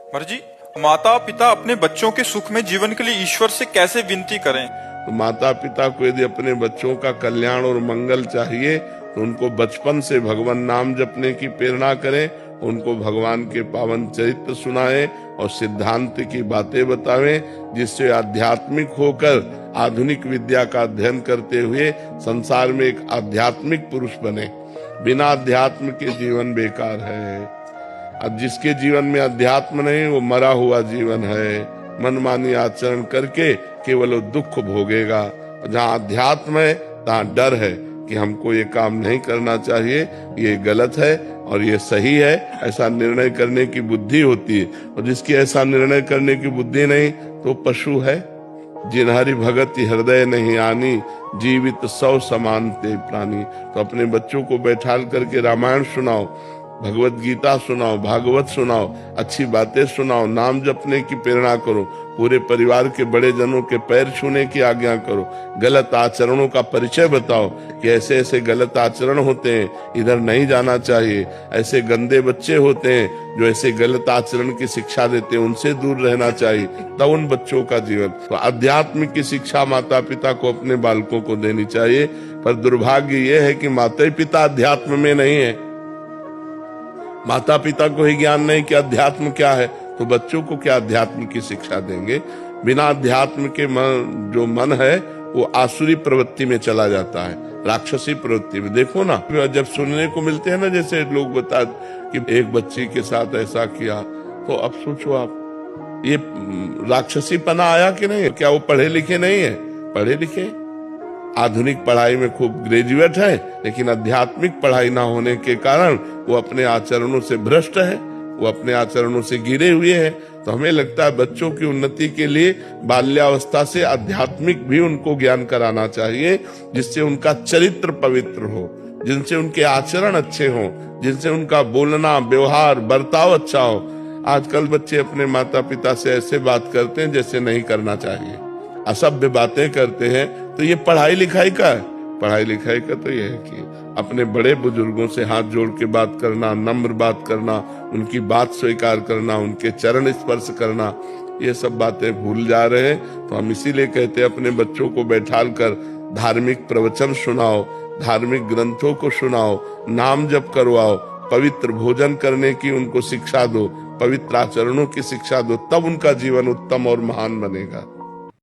जी, माता पिता अपने बच्चों के सुख में जीवन के लिए ईश्वर से कैसे विनती करें? तो माता पिता को यदि अपने बच्चों का कल्याण और मंगल चाहिए तो उनको बचपन से भगवान नाम जपने की प्रेरणा करें, उनको भगवान के पावन चरित्र सुनाएं और सिद्धांत की बातें बतावें, जिससे आध्यात्मिक होकर आधुनिक विद्या का अध्ययन करते हुए संसार में एक आध्यात्मिक पुरुष बने। बिना अध्यात्म के जीवन बेकार है। अब जिसके जीवन में अध्यात्म नहीं, वो मरा हुआ जीवन है। मनमानी आचरण करके केवल वो दुख भोगेगा। जहाँ अध्यात्म है तहाँ डर है कि हमको ये काम नहीं करना चाहिए, ये गलत है और ये सही है, ऐसा निर्णय करने की बुद्धि होती है। और जिसकी ऐसा निर्णय करने की बुद्धि नहीं तो पशु है। जिन्हरि भगति हृदय नहीं आनी, जीवित सौ समान ते प्राणी। तो अपने बच्चों को बैठाल करके रामायण सुनाओ, भगवत गीता सुनाओ, भागवत सुनाओ, अच्छी बातें सुनाओ, नाम जपने की प्रेरणा करो, पूरे परिवार के बड़े जनों के पैर छूने की आज्ञा करो, गलत आचरणों का परिचय बताओ कि ऐसे ऐसे गलत आचरण होते हैं, इधर नहीं जाना चाहिए, ऐसे गंदे बच्चे होते हैं जो ऐसे गलत आचरण की शिक्षा देते हैं, उनसे दूर रहना चाहिए। तब उन बच्चों का जीवन। तो अध्यात्म की शिक्षा माता पिता को अपने बालकों को देनी चाहिए। पर दुर्भाग्य ये है कि माता पिता अध्यात्म में नहीं है। माता पिता को ही ज्ञान नहीं कि अध्यात्म क्या है, तो बच्चों को क्या अध्यात्म की शिक्षा देंगे? बिना अध्यात्म के जो मन है वो आसुरी प्रवृत्ति में चला जाता है, राक्षसी प्रवृत्ति में। देखो ना, जब सुनने को मिलते हैं ना, जैसे लोग बता कि एक बच्ची के साथ ऐसा किया, तो अब सोचो आप, ये राक्षसी पना आया कि नहीं? क्या वो पढ़े लिखे नहीं है? पढ़े लिखे, आधुनिक पढ़ाई में खूब ग्रेजुएट है, लेकिन आध्यात्मिक पढ़ाई ना होने के कारण वो अपने आचरणों से भ्रष्ट है, वो अपने आचरणों से गिरे हुए हैं। तो हमें लगता है बच्चों की उन्नति के लिए बाल्यावस्था से आध्यात्मिक भी उनको ज्ञान कराना चाहिए, जिससे उनका चरित्र पवित्र हो, जिनसे उनके आचरण अच्छे हों, जिनसे उनका बोलना व्यवहार बर्ताव अच्छा हो। आजकल बच्चे अपने माता पिता से ऐसे बात करते हैं जैसे नहीं करना चाहिए, असभ्य बातें करते हैं। तो ये पढ़ाई लिखाई का है? पढ़ाई लिखाई का तो ये है कि अपने बड़े बुजुर्गों से हाथ जोड़ के बात करना, नम्र बात करना, उनकी बात स्वीकार करना, उनके चरण स्पर्श करना, ये सब बातें भूल जा रहे हैं। तो हम इसीलिए कहते हैं अपने बच्चों को बैठाल कर धार्मिक प्रवचन सुनाओ, धार्मिक ग्रंथों को सुनाओ, नाम जप करवाओ, पवित्र भोजन करने की उनको शिक्षा दो, पवित्र आचरणों की शिक्षा दो, तब उनका जीवन उत्तम और महान बनेगा।